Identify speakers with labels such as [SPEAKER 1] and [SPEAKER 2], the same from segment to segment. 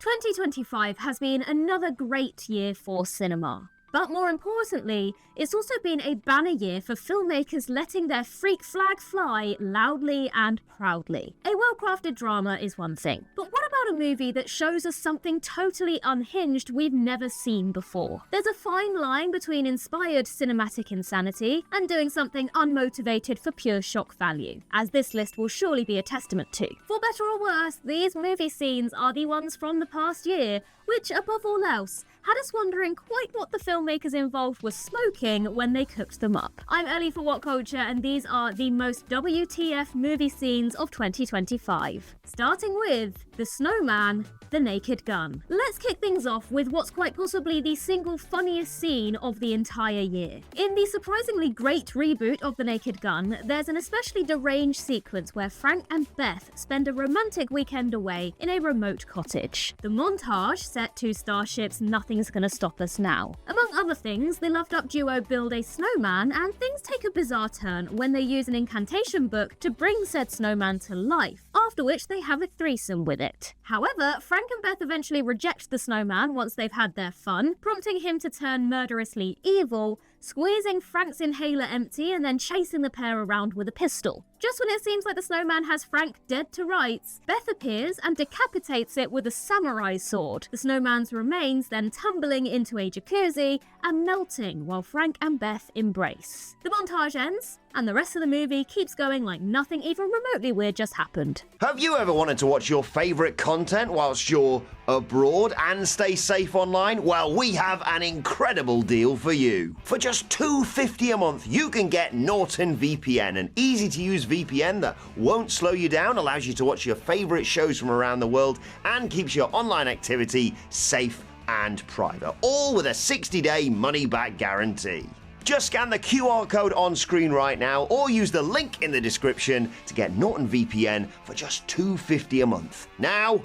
[SPEAKER 1] 2025 has been another great year for cinema. But more importantly, it's also been a banner year for filmmakers letting their freak flag fly loudly and proudly. A well-crafted drama is one thing, but what about a movie that shows us something totally unhinged we've never seen before? There's a fine line between inspired cinematic insanity and doing something unmotivated for pure shock value, as this list will surely be a testament to. For better or worse, these movie scenes are the ones from the past year, which, above all else, had us wondering quite what the filmmakers involved were smoking when they cooked them up. I'm Ellie for Whatculture, and these are the most WTF movie scenes of 2025. Starting with The Snowman, The Naked Gun. Let's kick things off with what's quite possibly the single funniest scene of the entire year. In the surprisingly great reboot of The Naked Gun, there's an especially deranged sequence where Frank and Beth spend a romantic weekend away in a remote cottage. The montage, set to Starship's Nothing's Gonna Stop Us Now. Among other things, the loved-up duo build a snowman, and things take a bizarre turn when they use an incantation book to bring said snowman to life, after which they have a threesome with it. However, Frank and Beth eventually reject the snowman once they've had their fun, prompting him to turn murderously evil, squeezing Frank's inhaler empty and then chasing the pair around with a pistol. Just when it seems like the snowman has Frank dead to rights, Beth appears and decapitates it with a samurai sword, the snowman's remains then tumbling into a jacuzzi and melting while Frank and Beth embrace. The montage ends, and the rest of the movie keeps going like nothing even remotely weird just happened.
[SPEAKER 2] Have you ever wanted to watch your favourite content whilst you're abroad and stay safe online? Well, we have an incredible deal for you. For just $2.50 a month, you can get Norton VPN, an easy-to-use VPN that won't slow you down, allows you to watch your favourite shows from around the world, and keeps your online activity safe and private, all with a 60-day money-back guarantee. Just scan the QR code on screen right now or use the link in the description to get Norton VPN for just $2.50 a month. Now,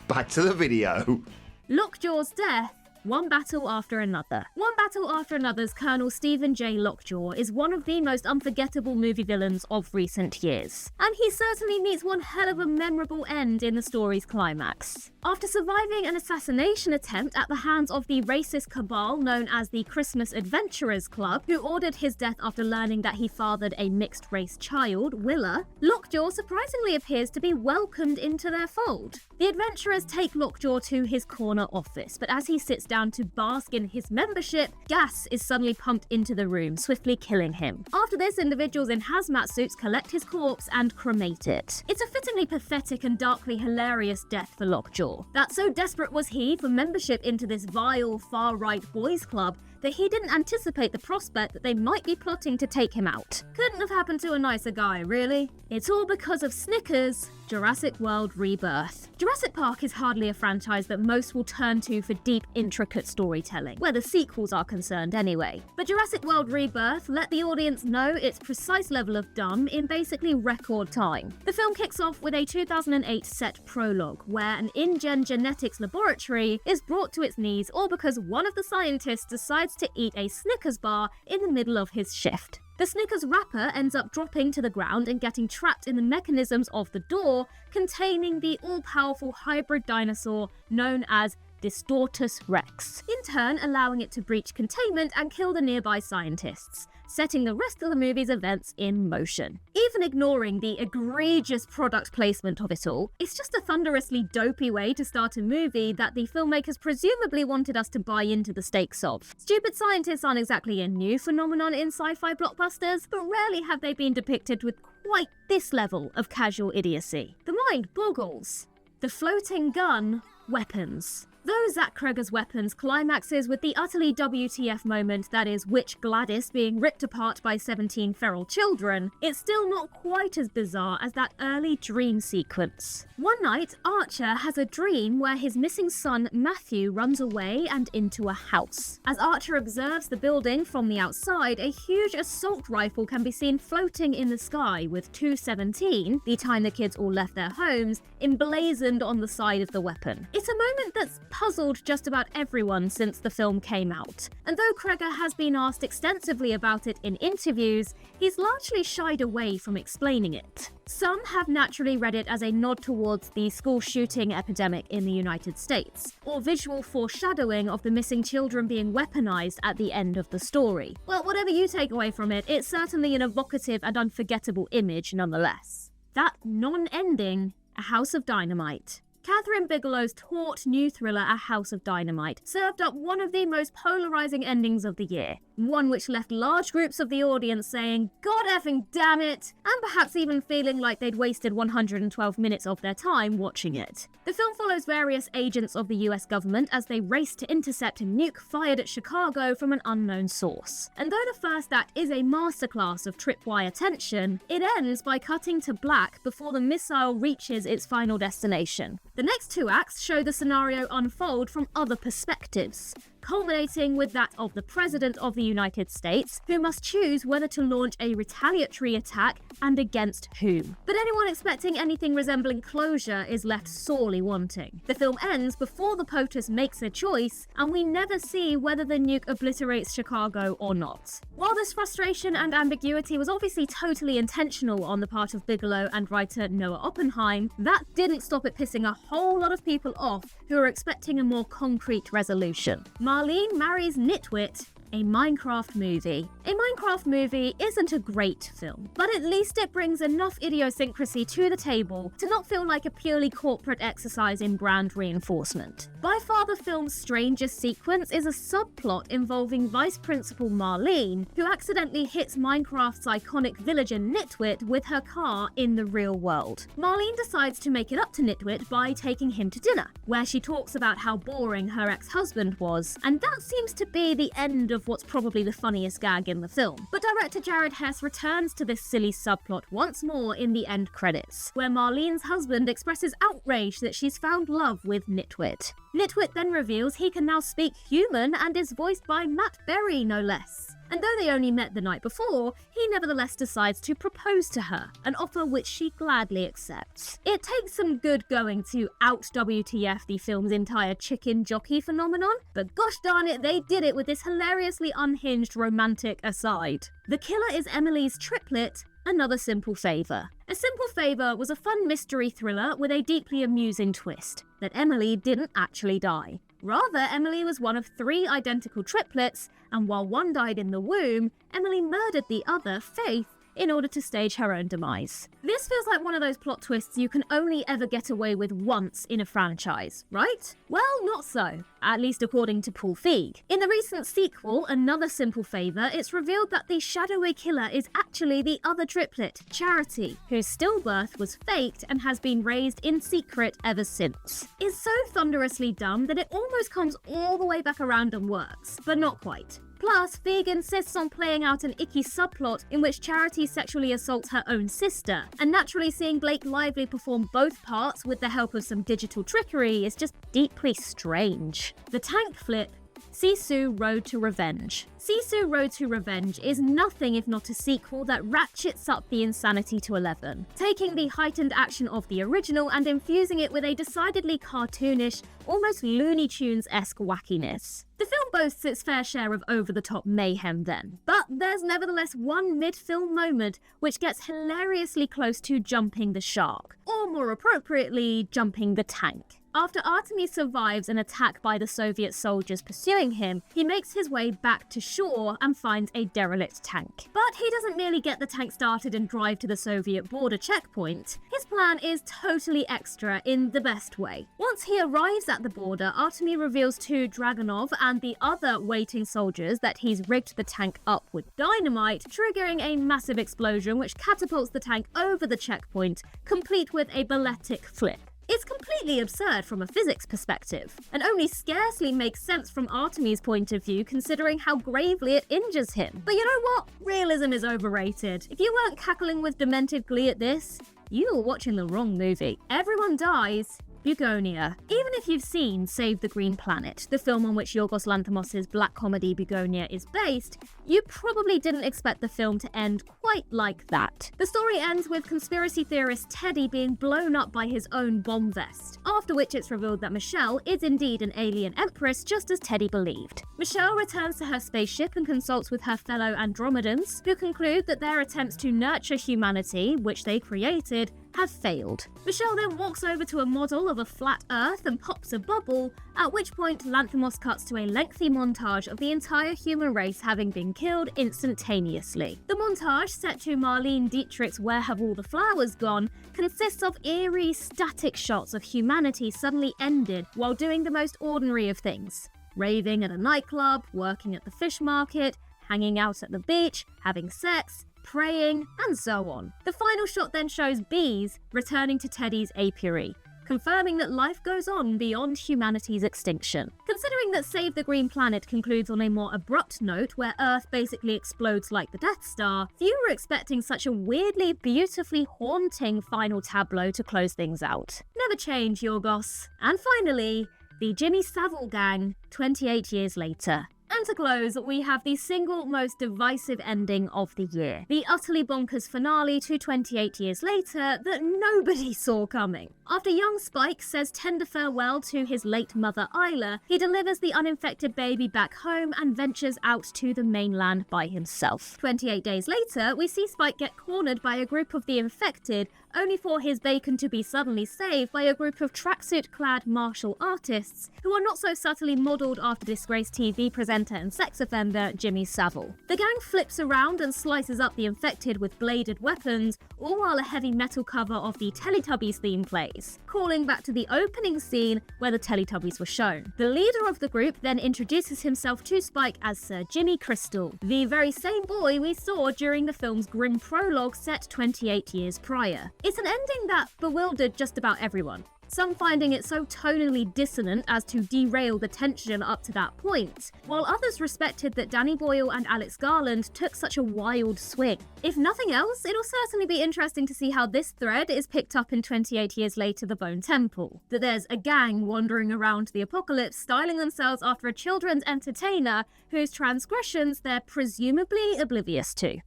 [SPEAKER 2] back to the video.
[SPEAKER 1] Lockjaw's death, one battle after another. One Battle After Another's Colonel Stephen J. Lockjaw is one of the most unforgettable movie villains of recent years, and he certainly meets one hell of a memorable end in the story's climax. After surviving an assassination attempt at the hands of the racist cabal known as the Christmas Adventurers Club, who ordered his death after learning that he fathered a mixed-race child, Willa, Lockjaw surprisingly appears to be welcomed into their fold. The adventurers take Lockjaw to his corner office, but as he sits down to bask in his membership, gas is suddenly pumped into the room, swiftly killing him. After this, individuals in hazmat suits collect his corpse and cremate it. It's a fittingly pathetic and darkly hilarious death for Lockjaw. That so desperate was he for membership into this vile, far-right boys club that he didn't anticipate the prospect that they might be plotting to take him out. Couldn't have happened to a nicer guy, really. It's all because of Snickers, Jurassic World Rebirth. Jurassic Park is hardly a franchise that most will turn to for deep, intricate storytelling, where the sequels are concerned anyway. But Jurassic World Rebirth let the audience know its precise level of dumb in basically record time. The film kicks off with a 2008 set prologue, where an InGen genetics laboratory is brought to its knees all because one of the scientists decides to eat a Snickers bar in the middle of his shift. The Snickers wrapper ends up dropping to the ground and getting trapped in the mechanisms of the door containing the all-powerful hybrid dinosaur known as Distortus Rex, in turn allowing it to breach containment and kill the nearby scientists, setting the rest of the movie's events in motion. Even ignoring the egregious product placement of it all, it's just a thunderously dopey way to start a movie that the filmmakers presumably wanted us to buy into the stakes of. Stupid scientists aren't exactly a new phenomenon in sci-fi blockbusters, but rarely have they been depicted with quite this level of casual idiocy. The mind boggles. The floating gun, weapons. Though Zach Cregger's weapons climaxes with the utterly WTF moment that is Witch Gladys being ripped apart by 17 feral children, it's still not quite as bizarre as that early dream sequence. One night, Archer has a dream where his missing son Matthew runs away and into a house. As Archer observes the building from the outside, a huge assault rifle can be seen floating in the sky with 217, the time the kids all left their homes, emblazoned on the side of the weapon. It's a moment that's puzzled just about everyone since the film came out. And though Kreger has been asked extensively about it in interviews, he's largely shied away from explaining it. Some have naturally read it as a nod towards the school shooting epidemic in the United States, or visual foreshadowing of the missing children being weaponized at the end of the story. Well, whatever you take away from it, it's certainly an evocative and unforgettable image nonetheless. That non-ending, A House of Dynamite. Catherine Bigelow's taut new thriller A House of Dynamite served up one of the most polarising endings of the year, one which left large groups of the audience saying, "God effing damn it," and perhaps even feeling like they'd wasted 112 minutes of their time watching it. The film follows various agents of the US government as they race to intercept a nuke fired at Chicago from an unknown source. And though the first act is a masterclass of tripwire tension, it ends by cutting to black before the missile reaches its final destination. The next two acts show the scenario unfold from other perspectives, culminating with that of the President of the United States, who must choose whether to launch a retaliatory attack and against whom. But anyone expecting anything resembling closure is left sorely wanting. The film ends before the POTUS makes a choice, and we never see whether the nuke obliterates Chicago or not. While this frustration and ambiguity was obviously totally intentional on the part of Bigelow and writer Noah Oppenheim, that didn't stop it pissing a whole lot of people off who are expecting a more concrete resolution. Marlene marries Nitwit, a Minecraft movie. A Minecraft movie isn't a great film, but at least it brings enough idiosyncrasy to the table to not feel like a purely corporate exercise in brand reinforcement. By far the film's strangest sequence is a subplot involving Vice Principal Marlene, who accidentally hits Minecraft's iconic villager Nitwit with her car in the real world. Marlene decides to make it up to Nitwit by taking him to dinner, where she talks about how boring her ex-husband was, and that seems to be the end of what's probably the funniest gag in the film. But director Jared Hess returns to this silly subplot once more in the end credits, where Marlene's husband expresses outrage that she's found love with Nitwit. Nitwit then reveals he can now speak human and is voiced by Matt Berry, no less. And though they only met the night before, he nevertheless decides to propose to her, an offer which she gladly accepts. It takes some good going to out-WTF the film's entire chicken jockey phenomenon, but gosh darn it, they did it with this hilariously unhinged romantic aside. The killer is Emily's Triplet, Another Simple Favor. A Simple Favor was a fun mystery thriller with a deeply amusing twist, that Emily didn't actually die. Rather, Emily was one of 3 identical triplets, and while one died in the womb, Emily murdered the other, Faith, in order to stage her own demise. This feels like one of those plot twists you can only ever get away with once in a franchise, right? Well, not so, at least according to Paul Feig. In the recent sequel, Another Simple Favor, it's revealed that the shadowy killer is actually the other triplet, Charity, whose stillbirth was faked and has been raised in secret ever since. It's so thunderously dumb that it almost comes all the way back around and works, but not quite. Plus, Feig insists on playing out an icky subplot in which Charity sexually assaults her own sister, and naturally seeing Blake Lively perform both parts with the help of some digital trickery is just deeply strange. The tank flip, Sisu Road to Revenge. Sisu Road to Revenge is nothing if not a sequel that ratchets up the insanity to 11, taking the heightened action of the original and infusing it with a decidedly cartoonish, almost Looney Tunes-esque wackiness. The film boasts its fair share of over-the-top mayhem then, but there's nevertheless one mid-film moment which gets hilariously close to jumping the shark, or more appropriately, jumping the tank. After Artemis survives an attack by the Soviet soldiers pursuing him, he makes his way back to shore and finds a derelict tank. But he doesn't merely get the tank started and drive to the Soviet border checkpoint. His plan is totally extra in the best way. Once he arrives at the border, Artemis reveals to Dragunov and the other waiting soldiers that he's rigged the tank up with dynamite, triggering a massive explosion which catapults the tank over the checkpoint, complete with a balletic flip. It's completely absurd from a physics perspective, and only scarcely makes sense from Artemis' point of view considering how gravely it injures him. But you know what? Realism is overrated. If you weren't cackling with demented glee at this, you were watching the wrong movie. Everyone dies, Bugonia. Even if you've seen Save the Green Planet, the film on which Yorgos Lanthimos' black comedy Bugonia is based, you probably didn't expect the film to end quite like that. The story ends with conspiracy theorist Teddy being blown up by his own bomb vest, after which it's revealed that Michelle is indeed an alien empress just as Teddy believed. Michelle returns to her spaceship and consults with her fellow Andromedans, who conclude that their attempts to nurture humanity, which they created, have failed. Michelle then walks over to a model of a flat Earth and pops a bubble, at which point Lanthimos cuts to a lengthy montage of the entire human race having been killed instantaneously. The montage, set to Marlene Dietrich's Where Have All the Flowers Gone, consists of eerie, static shots of humanity suddenly ended while doing the most ordinary of things. Raving at a nightclub, working at the fish market, hanging out at the beach, having sex, praying, and so on. The final shot then shows bees returning to Teddy's apiary, confirming that life goes on beyond humanity's extinction. Considering that Save the Green Planet concludes on a more abrupt note where Earth basically explodes like the Death Star, few were expecting such a weirdly, beautifully haunting final tableau to close things out. Never change, Yorgos. And finally, the Jimmy Savile gang, 28 years later. And to close, we have the single most divisive ending of the year. The utterly bonkers finale to 28 years later that nobody saw coming. After young Spike says tender farewell to his late mother Isla, he delivers the uninfected baby back home and ventures out to the mainland by himself. 28 days later, we see Spike get cornered by a group of the infected, only for his bacon to be suddenly saved by a group of tracksuit-clad martial artists who are not so subtly modelled after disgraced TV presenter and sex offender Jimmy Savile. The gang flips around and slices up the infected with bladed weapons, all while a heavy metal cover of the Teletubbies theme plays, calling back to the opening scene where the Teletubbies were shown. The leader of the group then introduces himself to Spike as Sir Jimmy Crystal, the very same boy we saw during the film's grim prologue set 28 years prior. It's an ending that bewildered just about everyone, some finding it so tonally dissonant as to derail the tension up to that point, while others respected that Danny Boyle and Alex Garland took such a wild swing. If nothing else, it'll certainly be interesting to see how this thread is picked up in 28 years later The Bone Temple, that there's a gang wandering around the apocalypse styling themselves after a children's entertainer whose transgressions they're presumably oblivious to.